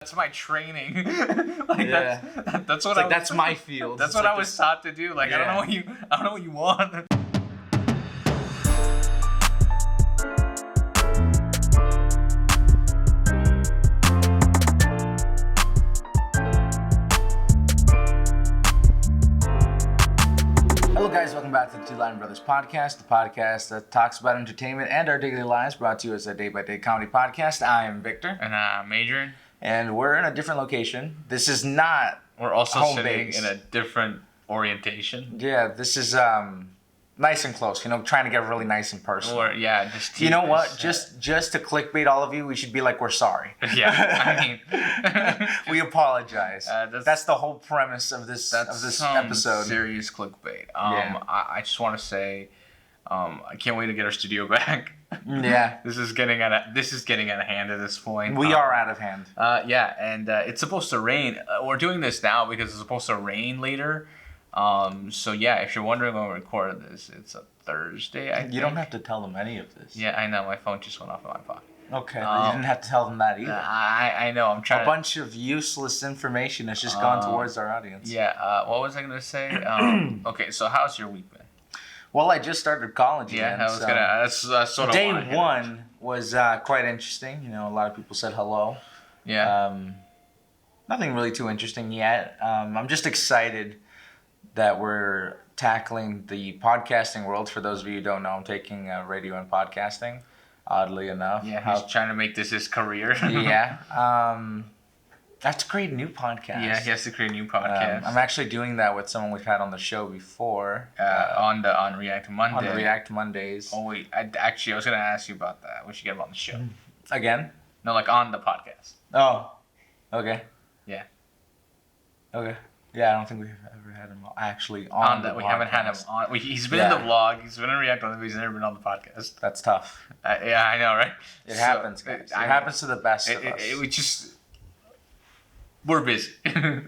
That's my training. That's what that's my field. That's what I was taught to do. I don't know what you want. Hello guys, welcome back to the Two Latin Brothers podcast, the podcast that talks about entertainment and our daily lives, brought to you as a day-by-day comedy podcast. I am Victor. And I'm Adrian. And we're in a different location. This is not We're also home sitting base. in a different orientation. Yeah, this is nice and close, trying to get really nice and personal. Or, yeah, just... You know what? Just to clickbait all of you, we should be like, we're sorry. Yeah, I mean... we apologize. That's the whole premise of this episode. Serious clickbait. Yeah. I just want to say, I can't wait to get our studio back. Yeah. This is getting out of hand at this point. We are out of hand. Yeah, and it's supposed to rain. We're doing this now because it's supposed to rain later. So yeah, if you're wondering when we recorded this, it's a Thursday, I think. You don't have to tell them any of this. Yeah, I know. My phone just went off in my pocket. Okay, you didn't have to tell them that either. I know. I'm trying. A bunch of useless information has just gone towards our audience. Yeah. What was I gonna say? Okay. So how's your week been? Well, I just started college Yeah, again. I was gonna. That's sort of. Day one was quite interesting. A lot of people said hello. Yeah. Nothing really too interesting yet. I'm just excited that we're tackling the podcasting world. For those of you who don't know, I'm taking radio and podcasting, oddly enough. Yeah, he's trying to make this his career. Yeah. That's to create a new podcast. Yeah, he has to create a new podcast. I'm actually doing that with someone we've had on the show before. On React Monday. On React Mondays. Oh, wait. I was going to ask you about that. We should get him on the show. Again? No, on the podcast. Oh. Okay. Yeah. Okay. Yeah, I don't think we've ever had him actually on the podcast. We haven't had him on. He's been in the vlog. He's been in React Monday, but he's never been on the podcast. That's tough. Yeah, I know, right? It happens, guys. It happens to the best of us. We're busy.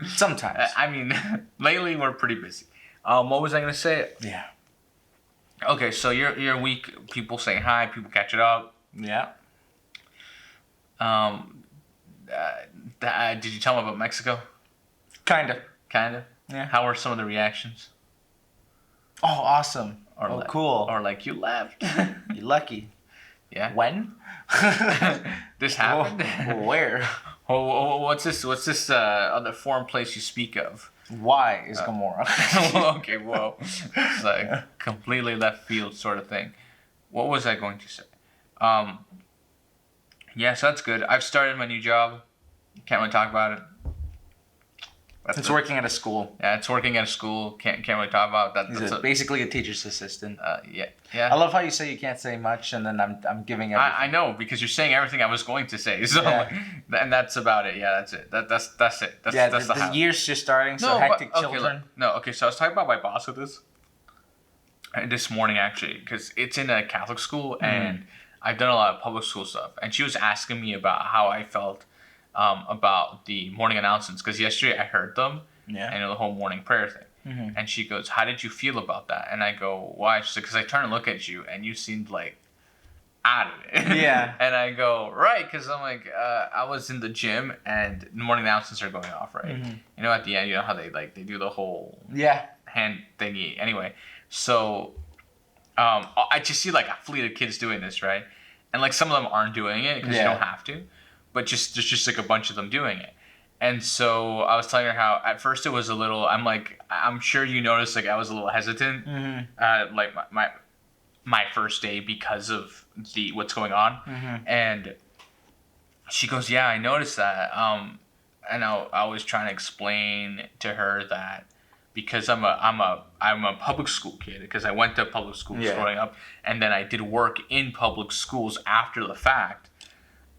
Sometimes. I mean, lately we're pretty busy. What was I going to say? Yeah. Okay, so your week, people saying hi, people catching up. Yeah. Did you tell them about Mexico? Kind of. Yeah. How were some of the reactions? Oh, awesome. Cool. Or you left. You're lucky. Yeah. When? This happened? Where? What's this other foreign place you speak of? Why is Gamora? Okay, whoa. It's completely left field sort of thing. What was I going to say? Yeah, so that's good. I've started my new job. Can't really talk about it. It's working at a school. Yeah, it's working at a school. Can't really talk about that. He's basically a teacher's assistant. Yeah. I love how you say you can't say much, and then I'm giving everything. I know, because you're saying everything I was going to say. So, and that's about it. Yeah, that's it. That's it. That's the year's just starting. So hectic children. Okay. So I was talking about my boss with this morning actually, because it's in a Catholic school, and I've done a lot of public school stuff, and she was asking me about how I felt about the morning announcements, because yesterday I heard them, and the whole morning prayer thing, and she goes, "How did you feel about that?" And I go, "Why?" She's like, "Because I turned and look at you, and you seemed out of it." Yeah. And I go, "Right," because I'm I was in the gym, and the morning announcements are going off, right? At the end, how they do the whole hand thingy. Anyway, so I just see a fleet of kids doing this, right? And some of them aren't doing it because you don't have to. But there's just a bunch of them doing it. And so I was telling her how at first it was a little, I'm sure you noticed I was a little hesitant, my first day because of what's going on. And she goes, "Yeah, I noticed that." And I was trying to explain to her that because I'm a public school kid, because I went to public schools growing up, and then I did work in public schools after the fact.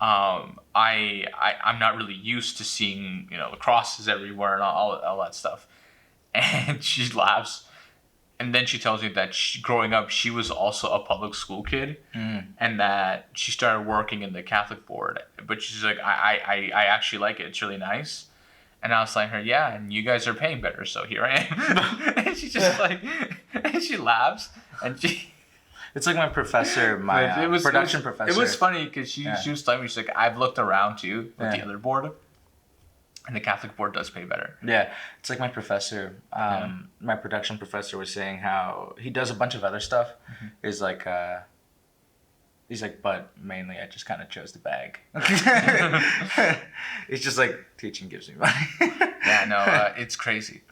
I'm not really used to seeing, the crosses everywhere and all that stuff. And she laughs. And then she tells me that growing up, she was also a public school kid. And that she started working in the Catholic board. But she's like, I actually like it. It's really nice. And I was like, yeah, and you guys are paying better, so here I am. And she's just and she laughs. And she... It's like my professor, production professor. It was funny because she was telling me, she's like, I've looked around too with the other board. And the Catholic board does pay better. Yeah, it's like my professor, my production professor was saying how he does a bunch of other stuff. Is like, he's like, but mainly I just kind of chose the bag. It's just like teaching gives me money. Yeah, no, it's crazy.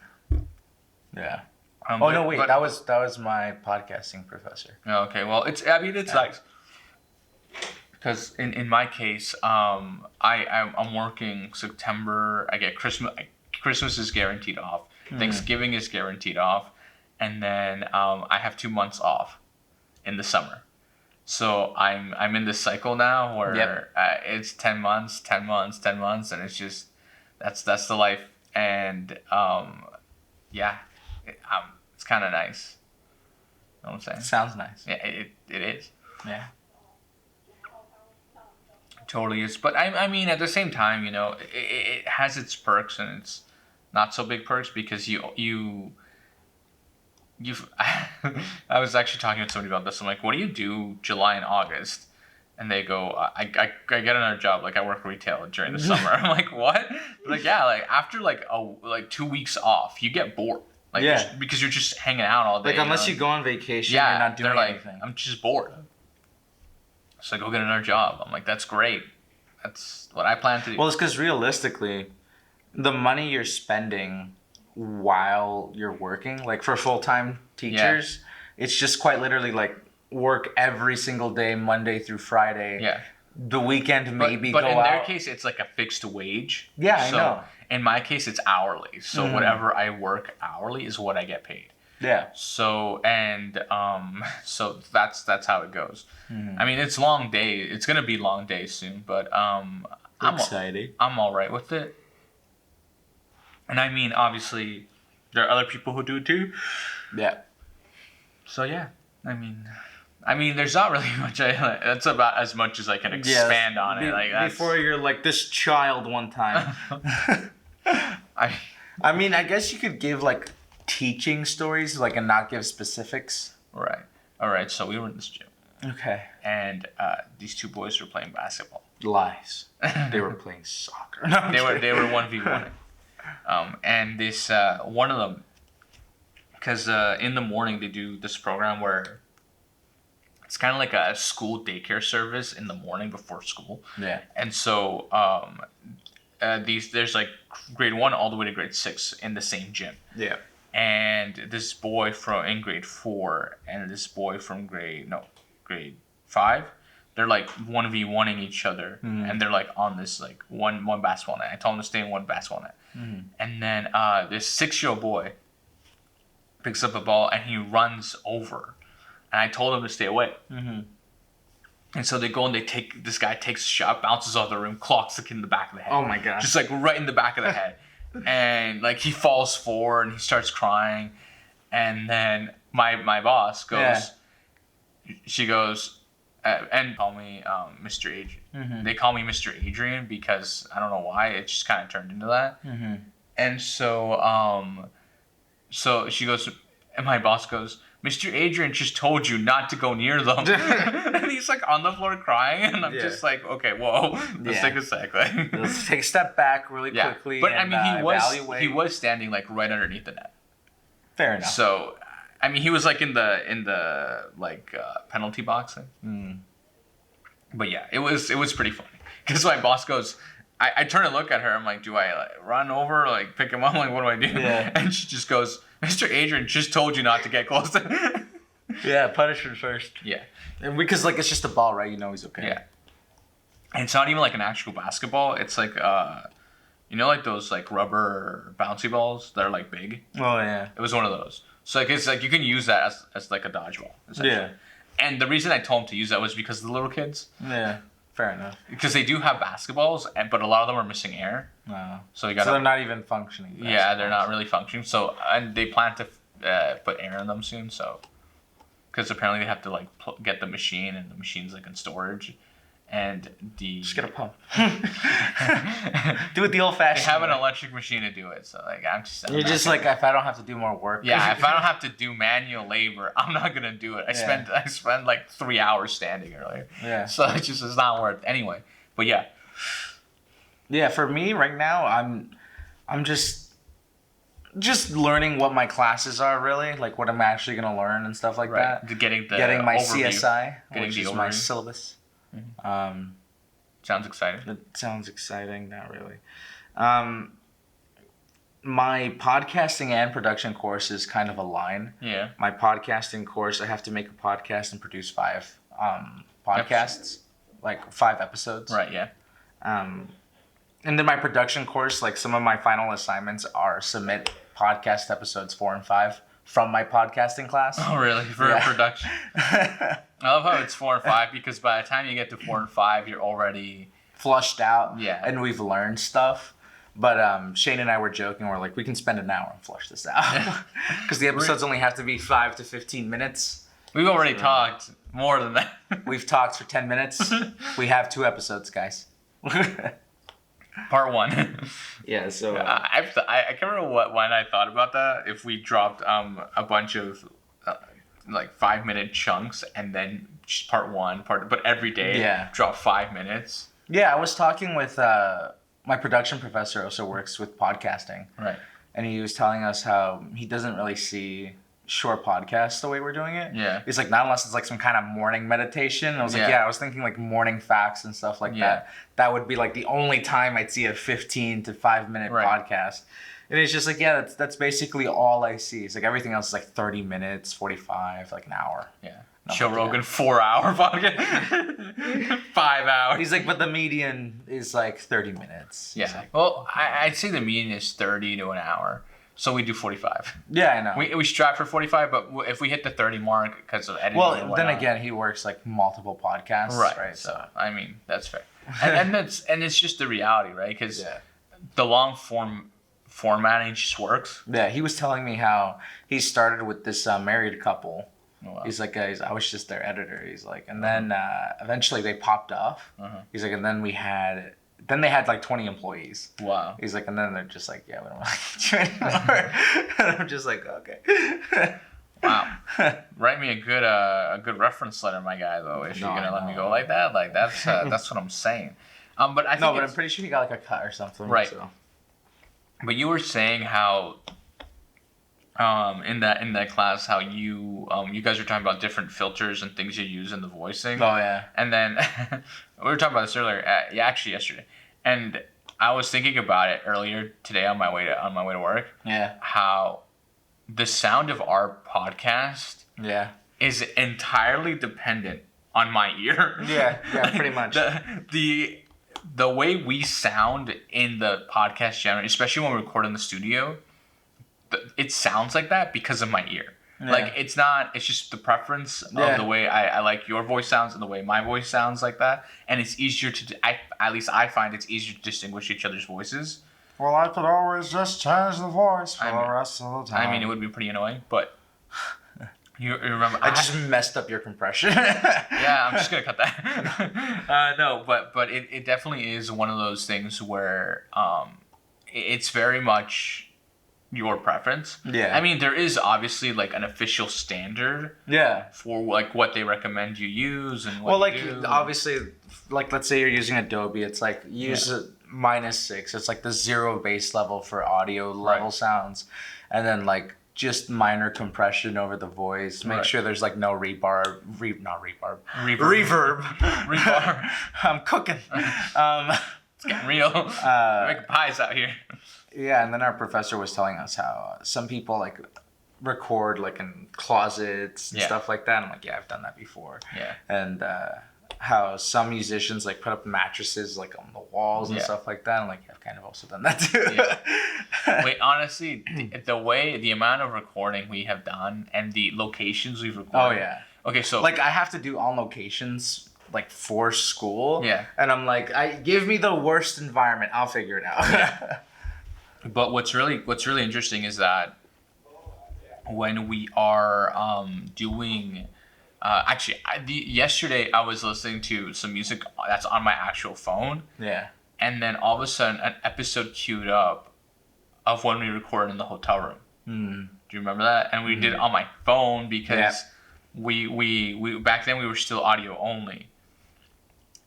Yeah. That was my podcasting professor. Okay, well, it's nice. Because in my case, I'm working September. I get Christmas. Christmas is guaranteed off. Thanksgiving is guaranteed off, and then I have 2 months off in the summer. So I'm in this cycle now where it's 10 months, 10 months, 10 months, and it's just that's the life. And it's kind of nice. You know what I'm saying? Sounds nice. Yeah, it is. Yeah. Totally is, but I mean at the same time, you know, it has its perks and its not so big perks because you've I was actually talking to somebody about this. I'm like, what do you do July and August? And they go, I get another job, like I work retail during the summer. I'm like, what? They're like, yeah, like after like 2 weeks off, you get bored. Like because you're just hanging out all day. Like unless you go on vacation, you're not doing anything. I'm just bored. So go get another job. I'm like, that's great. That's what I plan to do. Well, it's because realistically, the money you're spending while you're working, like for full-time teachers, it's just quite literally like work every single day, Monday through Friday. Yeah. The weekend maybe but go out. But in their case, it's like a fixed wage. Yeah, I know. In my case, it's hourly. So whatever I work hourly is what I get paid. Yeah. So so that's how it goes. I mean, it's long day. It's gonna be long days soon, but I'm excited. I'm all right with it. And I mean, obviously, there are other people who do it too. Yeah. So yeah, I mean, there's not really much. That's about as much as I can expand on it. Like before you're like this child one time. I mean, I guess you could give like teaching stories, like, and not give specifics. Right. All right. So we were in this gym. Okay. And these two boys were playing basketball. Lies. They were playing soccer. No, they were 1v1. And this one of them, because in the morning they do this program where it's kind of like a school daycare service in the morning before school. Yeah. And so there's like grade 1 all the way to grade 6 in the same gym. Yeah. And this boy in grade 4 and this boy from grade 5, they're like 1v1ing each other, and they're like on this like one basketball net. I told them to stay in one basketball net. And then this 6-year-old boy picks up a ball and he runs over, and I told him to stay away. And so they go and this guy takes a shot, bounces off the rim, clocks the kid in the back of the head. Oh my god! Just like right in the back of the head. And like he falls forward and he starts crying, and then my boss goes, she goes, and call me Mr. Adrian. They call me Mr. Adrian because I don't know why, it just kind of turned into that. And so so she goes, and my boss goes, Mr. Adrian just told you not to go near them. And he's like on the floor crying, and I'm just like, okay, whoa, let's take a sec. Let's take a step back really quickly. But I mean, he was standing like right underneath the net. Fair enough. So, I mean, he was like in the like penalty boxing. But yeah, it was pretty funny because my boss goes, I turn and look at her. I'm like, do I like run over, like pick him up? Like, what do I do? Yeah. And she just goes, Mr. Adrian just told you not to get close. Yeah, punishment first. Yeah. And because like it's just a ball, right? You know he's okay. Yeah. And it's not even like an actual basketball. It's like you know, like those like rubber bouncy balls that are like big. Oh yeah. It was one of those. So like it's like you can use that as like a dodgeball. Yeah. And the reason I told him to use that was because of the little kids. Yeah. Fair enough. Because they do have basketballs, but a lot of them are missing air. No. So they're not even functioning. Yeah, they're not really functioning. So and they plan to put air in them soon. So because apparently they have to like get the machine, and the machine's like in storage, and just get a pump. Do it the old-fashioned. They have an electric machine to do it. So like you're just like, if I don't have to do more work. Yeah, if I don't have to do manual labor, I'm not gonna do it. I spent like 3 hours standing earlier. Yeah. So it's not worth it. Anyway. But yeah. Yeah, for me right now, I'm just learning what my classes are really, like what I'm actually gonna learn and stuff like that. Getting my overview. CSI, Getting which the is overview. my syllabus. Mm-hmm. Sounds exciting. It sounds exciting, not really. My podcasting and production courses kind of align. Yeah. My podcasting course, I have to make a podcast and produce 5 podcasts, like 5 episodes. Right. Yeah. And then my production course, like some of my final assignments are submit podcast episodes 4 and 5 from my podcasting class. Oh, really? For production? I love how it's 4 and 5 because by the time you get to 4 and 5, you're already flushed out. Yeah. And we've learned stuff. But Shane and I were joking. We're like, we can spend an hour and flush this out. Because the episodes only have to be 5 to 15 minutes. We've already talked more than that. We've talked for 10 minutes. We have 2 episodes, guys. Part 1. Yeah, so... I can't remember when I thought about that. If we dropped a bunch of like 5-minute chunks and then just part 1, but every day drop 5 minutes. Yeah, I was talking with... my production professor also works with podcasting. Right. And he was telling us how he doesn't really see short podcasts the way we're doing it. Yeah. He's like, not unless it's like some kind of morning meditation. And I was like, I was thinking like morning facts and stuff like that. That would be like the only time I'd see a 15 to 5 minute podcast. And it's just like, that's basically all I see. It's like everything else is like 30 minutes, 45, like an hour. Yeah. Joe Rogan 4-hour podcast. 5 hours. He's like, but the median is like 30 minutes. Yeah. Like, well, I'd say the median is 30 to an hour. So we do 45. Yeah, I know. We strive for 45, but if we hit the 30 mark because of editing. Well, then again, he works like multiple podcasts. Right. So I mean, that's fair. and it's just the reality, right? Because the long formatting just works. Yeah, he was telling me how he started with this married couple. Oh, wow. He's like, I was just their editor. He's like, and then eventually they popped off. He's like, and then they had like 20 employees. Wow. He's like, and then they're just like, yeah, we don't want to get you anymore. And I'm just like, okay. Wow. Write me a good reference letter, my guy. Though, if you're gonna let me go like that, like that's what I'm saying. But I think but I'm pretty sure he got like a cut or something. Right. So. But you were saying how. In that class, how you guys were talking about different filters and things you use in the voicing. Oh yeah. And then we were talking about this earlier. Actually yesterday, and I was thinking about it earlier today on my way to work. Yeah. How the sound of our podcast. Yeah. Is entirely dependent on my ear. Yeah. Yeah. Pretty much. The way we sound in the podcast generally, especially when we record in the studio. It sounds like that because of my ear. Yeah. Like it's just the preference of the way I like your voice sounds and the way my voice sounds like that. And it's easier at least I find it's easier to distinguish each other's voices. Well, I could always just change the voice for the rest of the time. I mean, it would be pretty annoying, but you remember. I just messed up your compression. Yeah, I'm just going to cut that. No, but it definitely is one of those things where it's very much your preference. Yeah. I mean, there is obviously like an official standard. Yeah. For like what they recommend you use and what obviously, like let's say you're using Adobe, it's like use a -6. It's like the 0 base level for audio level sounds, and then like just minor compression over the voice. Make sure there's like no reverb. Reverb. I'm cooking. It's getting real. We're making pies out here. Yeah, and then our professor was telling us how some people like record like in closets and stuff like that. And I'm like, yeah, I've done that before. Yeah. And how some musicians like put up mattresses like on the walls and stuff like that. I'm like, yeah, I've kind of also done that too. Yeah. Wait, honestly, the amount of recording we have done and the locations we've recorded. Oh yeah. Okay, so like I have to do on locations like for school. Yeah. And I'm like, give me the worst environment. I'll figure it out. Yeah. But what's really interesting is that when we are doing, yesterday I was listening to some music that's on my actual phone. Yeah. And then all of a sudden an episode queued up of when we recorded in the hotel room. Mm. Do you remember that? And we did it on my phone because we back then we were still audio only.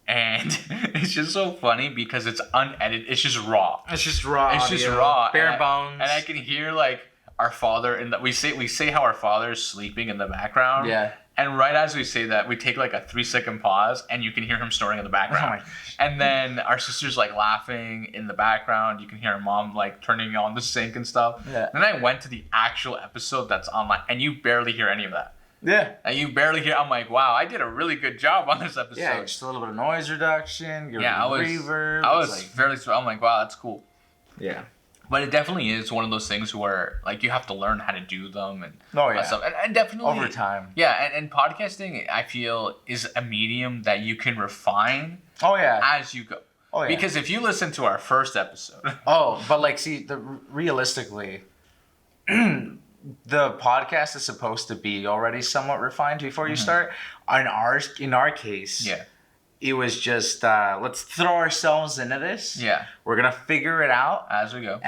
And it's just so funny because it's unedited. It's just raw. It's just raw. It's just raw. Bare bones. And I can hear like our father we say how our father is sleeping in the background. Yeah. And right as we say that, we take like a 3-second pause, and you can hear him snoring in the background. And then our sister's like laughing in the background. You can hear our mom like turning on the sink and stuff. Yeah. Then I went to the actual episode that's online, and you barely hear any of that. Yeah. And you barely hear. I'm like, wow, I did a really good job on this episode. Yeah, just a little bit of noise reduction. Reverb. I was fairly. I'm like, wow, that's cool. Yeah. But it definitely is one of those things where like you have to learn how to do them and stuff. And definitely over time. Yeah, and podcasting I feel is a medium that you can refine. Oh yeah. As you go. Oh yeah. Because if you listen to our first episode. But like, see, realistically, the podcast is supposed to be already somewhat refined before you start. In our case. Yeah. It was just, let's throw ourselves into this. Yeah. We're going to figure it out. As we go.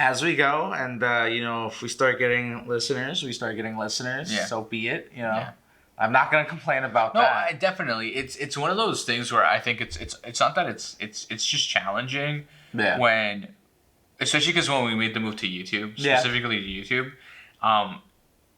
And, if we start getting listeners, Yeah. So be it, Yeah. I'm not going to complain about that. No, definitely. It's one of those things where I think it's not that it's just challenging. Yeah. When, especially because when we made the move to YouTube, specifically to YouTube,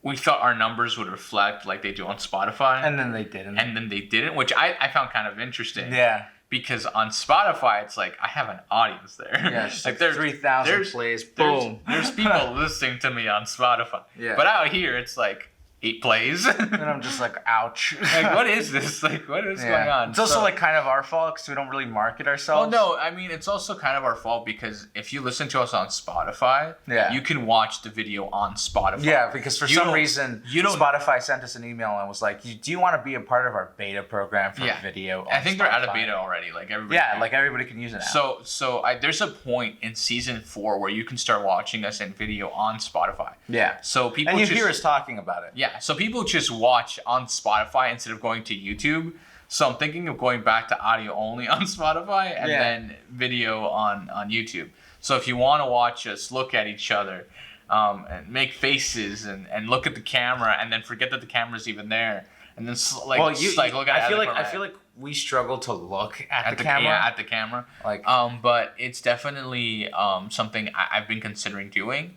we thought our numbers would reflect like they do on Spotify. And then they didn't. And then they didn't, which I found kind of interesting. Yeah. Because on Spotify, it's like, I have an audience there. Yeah, it's like there's 3,000 plays. Boom. There's people listening to me on Spotify. Yeah. But out here, it's like 8 plays. And I'm just like, ouch. Like, what is this? Like, what is going on? It's also like kind of our fault because we don't really market ourselves. Well, no, I mean, it's also kind of our fault because if you listen to us on Spotify, you can watch the video on Spotify. Yeah, because for some reason, Spotify sent us an email and was like, do you want to be a part of our beta program for video on I think Spotify? they're out of beta already. Like everybody. Yeah, like everybody can use it now. So there's a point in season 4 where you can start watching us in video on Spotify. Yeah. So people and you hear us talking about it. Yeah. So people just watch on Spotify instead of going to YouTube. So I'm thinking of going back to audio only on Spotify and then video on YouTube. So if you want to watch us look at each other and make faces and look at the camera and then forget that the camera's even there and then look at it. I feel like we struggle to look at the camera. Yeah, at the camera. Like, but it's definitely something I've been considering doing,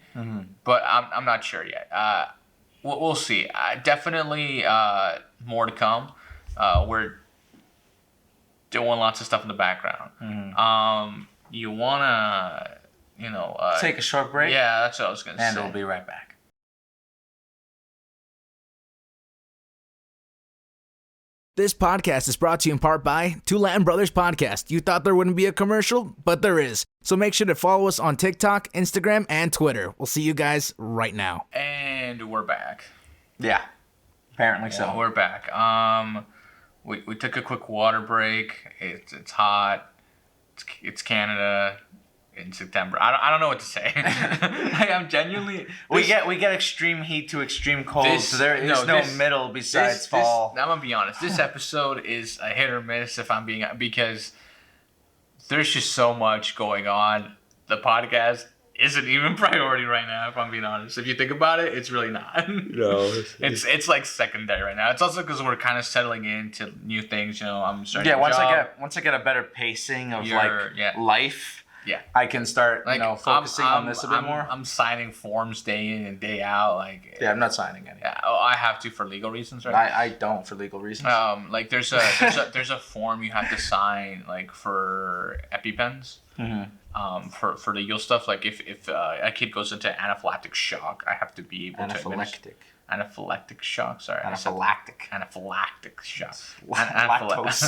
but I'm not sure yet. We'll see. Definitely more to come. We're doing lots of stuff in the background. You wanna, take a short break? Yeah, that's what I was gonna say. And we'll be right back. This podcast is brought to you in part by Two Latin Brothers Podcast. You thought there wouldn't be a commercial, but there is. So make sure to follow us on TikTok, Instagram, and Twitter. We'll see you guys right now. And we're back. Yeah, apparently so. We're back. We took a quick water break. It's hot. It's Canada in September. I don't know what to say. I'm genuinely. We get extreme heat to extreme cold. So there is no middle besides fall. I'm gonna be honest. This episode is a hit or miss because there's just so much going on. The podcast isn't even priority right now, if I'm being honest. If you think about it, it's really not. No. It's like secondary right now. It's also because we're kind of settling into new things. I'm starting. Yeah, once I get a better pacing of life. Yeah, I can start, focusing on this a bit more. I'm signing forms day in and day out. I'm not signing any. Yeah, I have to for legal reasons, right? I don't for legal reasons. There's a form you have to sign for EpiPens. For legal stuff. Like if a kid goes into anaphylactic shock, I have to be able to administer. Anaphylactic shock. Sorry. Anaphylactic shock. Lactose.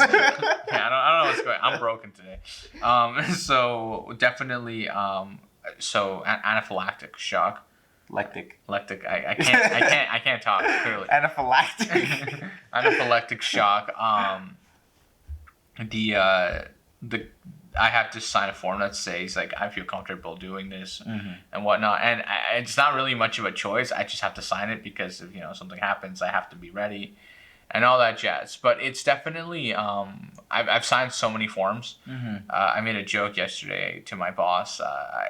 Yeah, I don't know what's going on. I'm broken today. So definitely. So anaphylactic shock. Lectic. I can't talk clearly. Anaphylactic. Anaphylactic shock. I have to sign a form that says I feel comfortable doing this and whatnot, and it's not really much of a choice. I just have to sign it because if something happens, I have to be ready, and all that jazz. But it's definitely I've signed so many forms. I made a joke yesterday to my boss.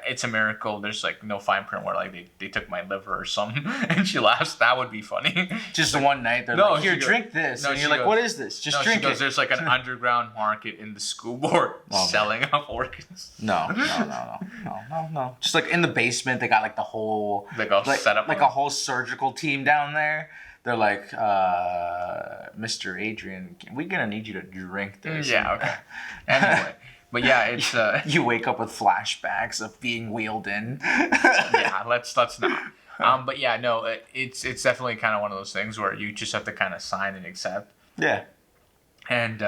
It's a miracle. There's like no fine print where like they took my liver or something, and she laughs. That would be funny. Just one night they're like, here, drink this, and you're like, what is this? Just drink it. There's like an underground market in the school board selling off organs. No. Just like in the basement, they got like the whole set up like a whole surgical team down there. They're like, Mr. Adrian, we're gonna need you to drink this. Yeah, okay. Anyway, but yeah, it's you wake up with flashbacks of being wheeled in. Yeah, let's not. But yeah, no, it's definitely kind of one of those things where you just have to kind of sign and accept. Yeah. And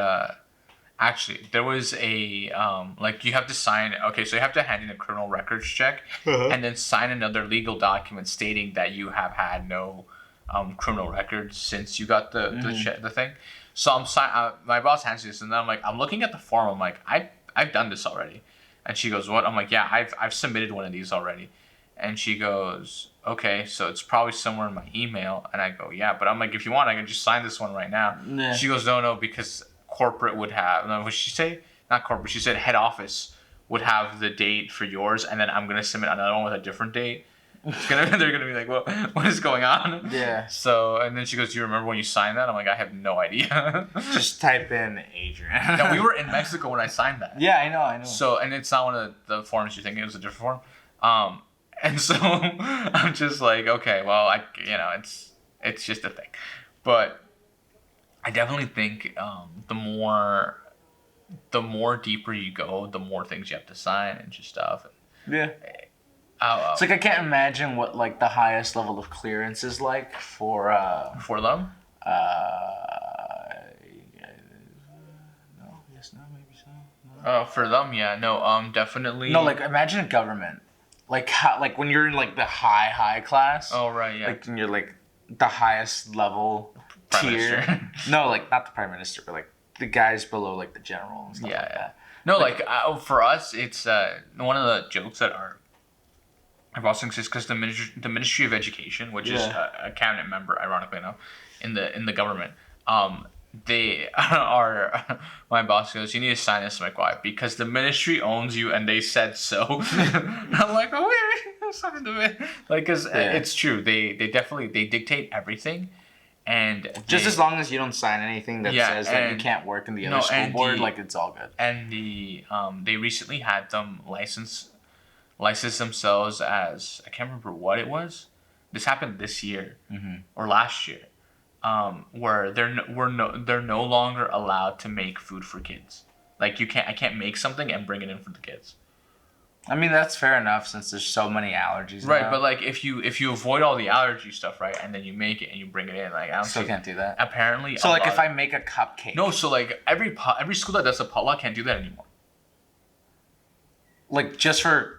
actually, there was a like you have to sign. Okay, so you have to hand in a criminal records check, and then sign another legal document stating that you have had no criminal records since you got the thing. So my boss hands me this, and then I'm like, I'm looking at the form. I'm like, I've done this already, and she goes, what? I'm like, yeah, I've submitted one of these already, and she goes, okay, so it's probably somewhere in my email, and I go, yeah, but I'm like, if you want, I can just sign this one right now. Nah. She goes, no, because corporate would have. No, what did she say? Not corporate. She said head office would have the date for yours, and then I'm gonna submit another one with a different date. They're gonna be like, what is going on? Yeah. So, and then she goes, do you remember when you signed that? I'm like, I have no idea. Just type in Adrian. No, we were in Mexico when I signed that. Yeah, I know. So, and it's not one of the forms you're thinking. It was a different form. And so I'm just like, okay, well, it's just a thing. But I definitely think the more deeper you go, the more things you have to sign and just stuff. Yeah. It's like I can't imagine what like the highest level of clearance is like for them. For them, yeah, no, definitely. No, like imagine a government, like how, like when you're in like the high class. Oh right, yeah. Like when you're like the highest level tier. No, like not the prime minister, but like the guys below like the general and stuff like that. No, like for us, it's one of the jokes that our boss thinks is because the Ministry of Education, which is a cabinet member, ironically enough, in the government, they are. My boss goes, "You need to sign this." I'm like, "Why?" Because the ministry owns you, and they said so. I'm like, "Oh wait, sign it." Like, because it's true. They definitely dictate everything, and just as long as you don't sign anything that says that you can't work in the other school board, like it's all good. And they recently had them license themselves as, I can't remember what it was. This happened this year or last year, where they're no longer allowed to make food for kids. Like I can't make something and bring it in for the kids. I mean, that's fair enough since there's so many allergies. Right, but like if you avoid all the allergy stuff, right, and then you make it and you bring it in, like I still can't do that. Apparently, so like if I make a cupcake. No, so like every school that does a potluck can't do that anymore. Like just for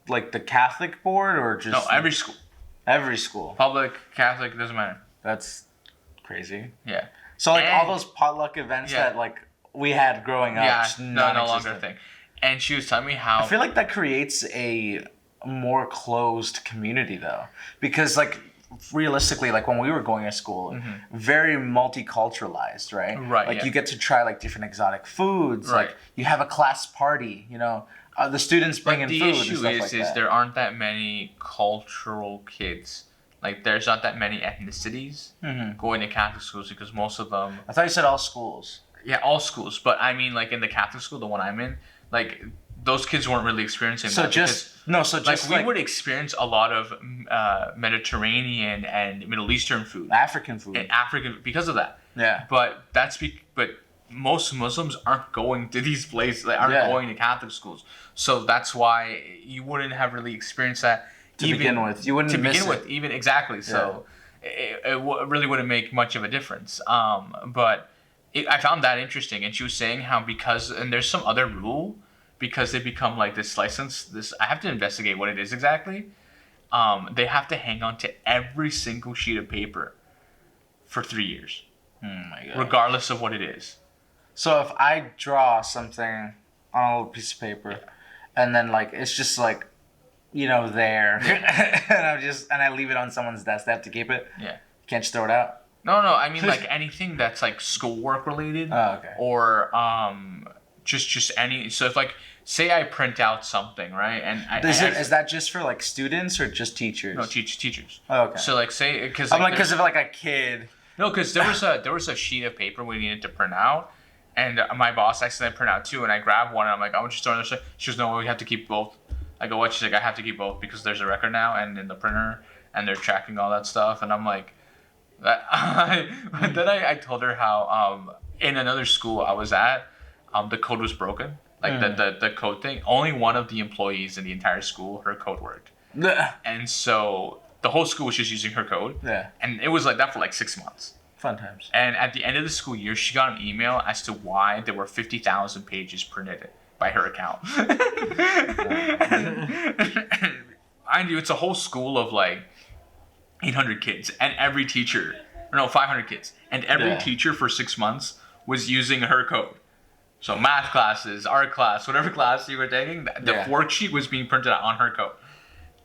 like the Catholic board or just every school. Every school. Public, Catholic, it doesn't matter. That's crazy. Yeah. So like all those potluck events that like we had growing up, no longer a thing. And she was telling me how I feel like that creates a more closed community though, because like realistically, like when we were going to school, very multiculturalized, right? Right. Like you get to try like different exotic foods. Right. Like you have a class party, you know. The students bring in food and stuff like that. The issue is there aren't that many cultural kids. Like, there's not that many ethnicities going to Catholic schools because most of them... I thought you said all schools. Yeah, all schools. But I mean, like, in the Catholic school, the one I'm in, like, those kids weren't really experiencing that. We would experience a lot of Mediterranean and Middle Eastern food. African food. And African, because of that. Yeah. But most Muslims aren't going to these places. They aren't going to Catholic schools. So that's why you wouldn't have really experienced that. To begin with. You wouldn't miss it. Even exactly. So it really wouldn't make much of a difference. But I found that interesting. And she was saying how and there's some other rule, because they become like this license. I have to investigate what it is exactly. They have to hang on to every single sheet of paper for 3 years. Oh my God. Regardless of what it is. So if I draw something on a little piece of paper, and then like it's just like, you know, there, and I leave it on someone's desk, they have to keep it. Yeah. Can't just throw it out. No, I mean like anything that's like schoolwork related. Oh, okay. Or just any. So if like say I print out something, right? And is that just for like students or just teachers? No, teachers. Oh, okay. So like say because I'm like because of like a kid. No, because there was a sheet of paper we needed to print out, and my boss accidentally print out two, and I grabbed one, and I'm like, I want you to store this. She goes, no, we have to keep both. I go, what? She's like, I have to keep both because there's a record now, and in the printer, and they're tracking all that stuff, and I'm like, then I told her how in another school I was at, the code was broken, like the code thing. Only one of the employees in the entire school, her code worked, and so. The whole school was just using her code. Yeah. And it was like that for like 6 months. Fun times. And at the end of the school year, she got an email as to why there were 50,000 pages printed by her account. Mind you, it's a whole school of like 800 kids. And every teacher, 500 kids. And every teacher for 6 months was using her code. So math classes, art class, whatever class you were taking, the worksheet was being printed out on her code.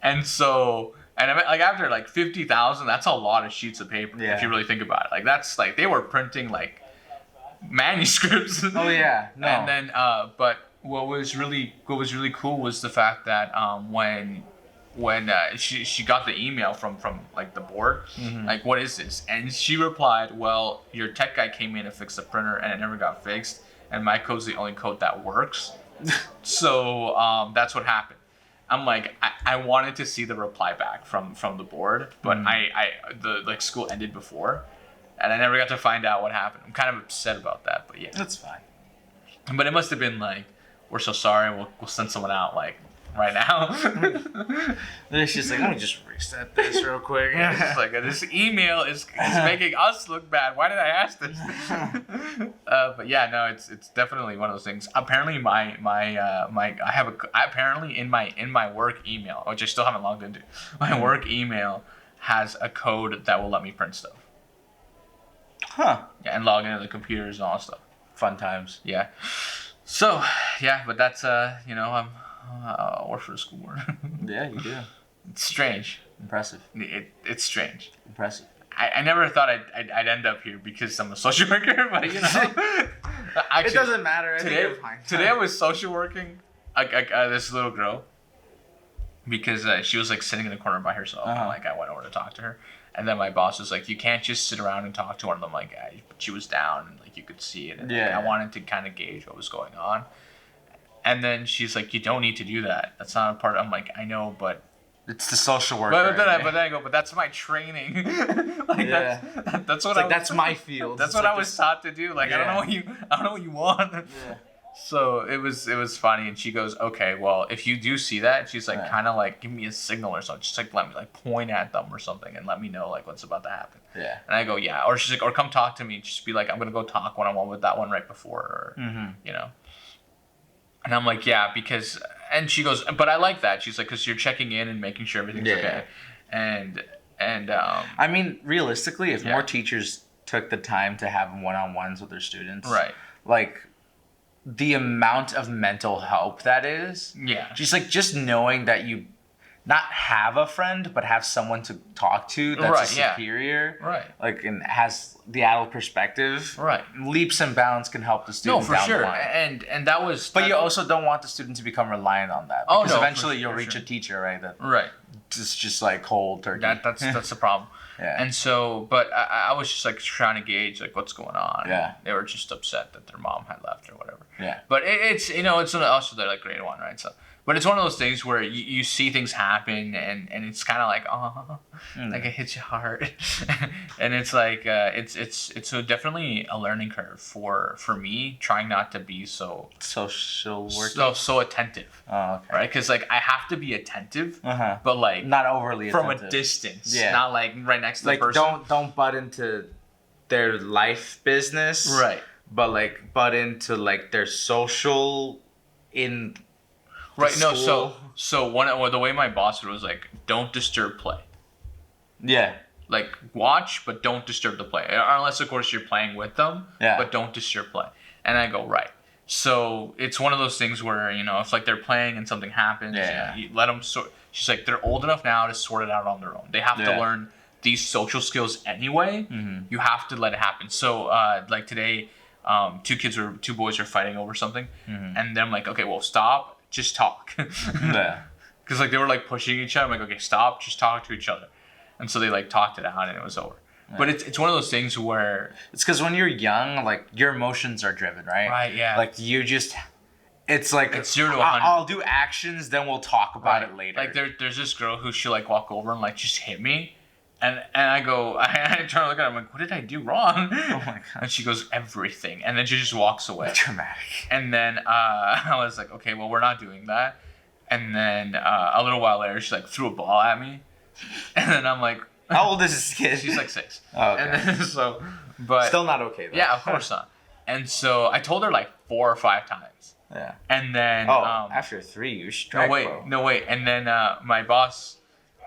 And so... And I mean, like after like 50,000, that's a lot of sheets of paper if you really think about it. Like that's like they were printing like manuscripts. Oh yeah, no. And then, but what was really cool was the fact that when she got the email from like the board, like what is this? And she replied, well, your tech guy came in to fix the printer and it never got fixed, and my code's the only code that works. So that's what happened. I'm like, I wanted to see the reply back from the board, but the like school ended before, and I never got to find out what happened. I'm kind of upset about that, but yeah, that's fine. But it must have been like, we're so sorry, we'll send someone out like right now. It's just like, let me just reset this real quick. It's like this email is making us look bad. Why did I ask this? But yeah, no, it's definitely one of those things. Apparently, apparently in my work email, which I still haven't logged into, my work email has a code that will let me print stuff. Huh. Yeah, and log into the computers and all that stuff. Fun times. Yeah. So yeah, but that's I'm. Work for a school board. Yeah, you do. It's strange. Impressive. It's strange. Impressive. I never thought I'd end up here because I'm a social worker, but actually, it doesn't matter. Today I was social working this little girl because she was like sitting in the corner by herself. And, like I went over to talk to her, and then my boss was like, "You can't just sit around and talk to one of them." Like she was down, and like you could see it. And, like, I wanted to kind of gauge what was going on. And then she's like, "You don't need to do that. That's not a part." I'm like, "I know, but it's the social worker." But then I go, "But that's my training. That's what that's my field. That's what I was taught to do. Like I don't know what you want." Yeah. So it was funny, and she goes, "Okay, well, if you do see that," she's like, kind of like, "Give me a signal or something. Just like let me like point at them or something, and let me know like what's about to happen." Yeah. And I go, "Yeah," or she's like, "Or come talk to me. Just be like, I'm gonna go talk one-on-one with that one right before, or And I'm like, yeah, because, and she goes, but I like that. She's like, because you're checking in and making sure everything's okay. And I mean, realistically, if more teachers took the time to have one-on-ones with their students, right? Like, the amount of mental help that is. Yeah. Just like, just knowing that you not have a friend, but have someone to talk to that's a superior. Right. Like, and has the adult perspective. Right. Leaps and bounds can help the student down the line. And that was... But you also don't want the student to become reliant on that. Because eventually you'll reach a teacher, right? That just like cold turkey. That's the problem. Yeah. And so, but I was just like trying to gauge like what's going on. Yeah. They were just upset that their mom had left or whatever. Yeah. But it's it's also their like grade one, right? So, but it's one of those things where you see things happen and it's kind of like like it hits you hard, and it's like it's definitely a learning curve for me trying not to be so social work so attentive. Oh, okay. Right, because like I have to be attentive, but like not overly attentive. From a distance. Yeah. Not like right next to the person. Like don't butt into their life business. Right. But like butt into like their social in. Right. No. So the way my boss was like, don't disturb play. Yeah. Like watch, but don't disturb the play, unless of course you're playing with them. Yeah. But don't disturb play. And I go right. So it's one of those things where if like they're playing and something happens, you let them sort. She's like, they're old enough now to sort it out on their own. They have to learn these social skills anyway, you have to let it happen. So like today, two boys are fighting over something, and then I'm like, okay, well, stop, just talk. Yeah. Because like they were like pushing each other. I'm like, okay, stop, just talk to each other. And so they like talked it out and it was over. Yeah. But it's one of those things where it's because when you're young, like your emotions are driven, right? Right. Yeah. Like you just, it's like it's 0 to 100. I'll do actions, then we'll talk about it later. Like there's this girl who she'll like walk over and like just hit me, and I go, I try to look at her. I'm like, what did I do wrong? Oh my god. And she goes, everything, and then she just walks away. Dramatic. And then I was like, okay, well, we're not doing that. And then a little while later, she like threw a ball at me, and then I'm like, how old is this kid? She's like 6. Oh, okay. And then, so, but still not okay though. Yeah, of course not. And so I told her like 4 or 5 times. Yeah. And then after 3, you strike. No wait. And then my boss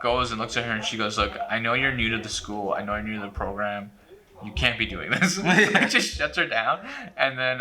goes and looks at her and she goes, look, I know you're new to the school. I know you're new to the program. You can't be doing this. Just shuts her down. And then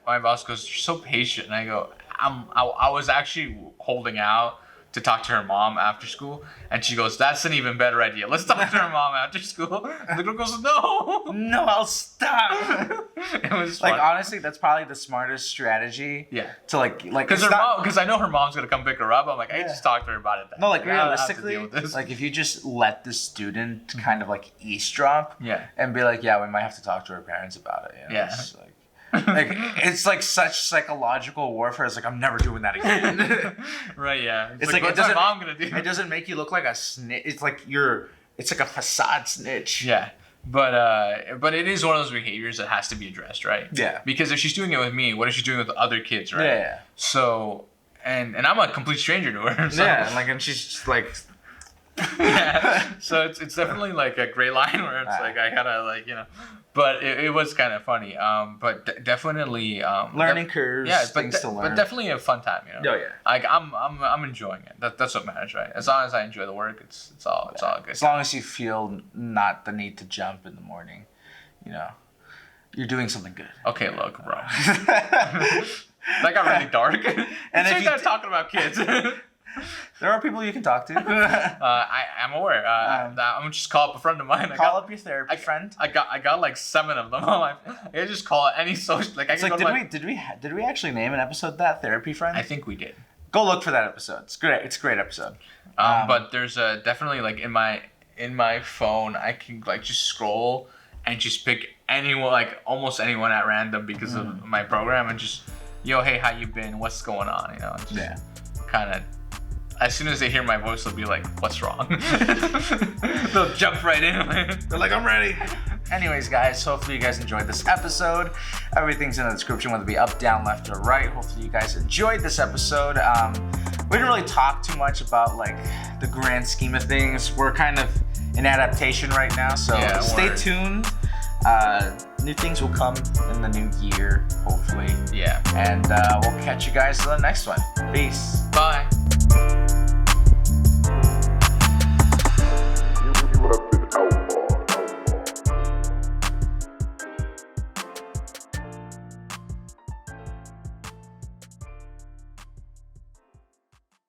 my boss goes, you're so patient. And I go, I was actually holding out to talk to her mom after school, and she goes, that's an even better idea. Let's talk to her mom after school. And the girl goes, no, I'll stop. It was like fun. Honestly, that's probably the smartest strategy. Yeah. To like because I know her mom's gonna come pick her up. I'm like, I just talk to her about it. Then. No, like realistically, like if you just let the student kind of like eavesdrop, and be like, yeah, we might have to talk to her parents about it. You know? It's like it's like such psychological warfare. It's like, I'm never doing that again. Right? Yeah. It's like what's my mom gonna do? It doesn't make you look like a snitch. It's like it's like a facade snitch. Yeah. But it is one of those behaviors that has to be addressed, right? Yeah. Because if she's doing it with me, what is she doing with other kids, right? Yeah. So and I'm a complete stranger to her. So. Yeah. And she's just like. Yeah. So it's definitely like a gray line where it's like I gotta like but it was kind of funny. But definitely learning curves. Yeah, things to learn. But definitely a fun time, Oh yeah. Like I'm enjoying it. That's what matters, right? As long as I enjoy the work, it's all good. As long as you feel not the need to jump in the morning, you're doing something good. Okay, look, bro. That got really dark. And if you start talking about kids. There are people you can talk to. I'm aware. I'm gonna just call up a friend of mine. Call up your therapy friend. I got like 7 of them. I can just call any social. Like I can did we actually name an episode that therapy friend? I think we did. Go look for that episode. It's great. It's a great episode. But there's definitely like in my phone I can like just scroll and just pick anyone, like almost anyone at random because of my program, and just hey, how you been? What's going on? Kind of. As soon as they hear my voice, they'll be like, what's wrong? They'll jump right in. They're like, I'm ready. Anyways, guys, hopefully you guys enjoyed this episode. Everything's in the description, whether it be up, down, left, or right. Hopefully you guys enjoyed this episode. We didn't really talk too much about like the grand scheme of things. We're kind of in adaptation right now, so stay tuned. New things will come in the new year, hopefully. Yeah. And we'll catch you guys in the next one. Peace. Bye.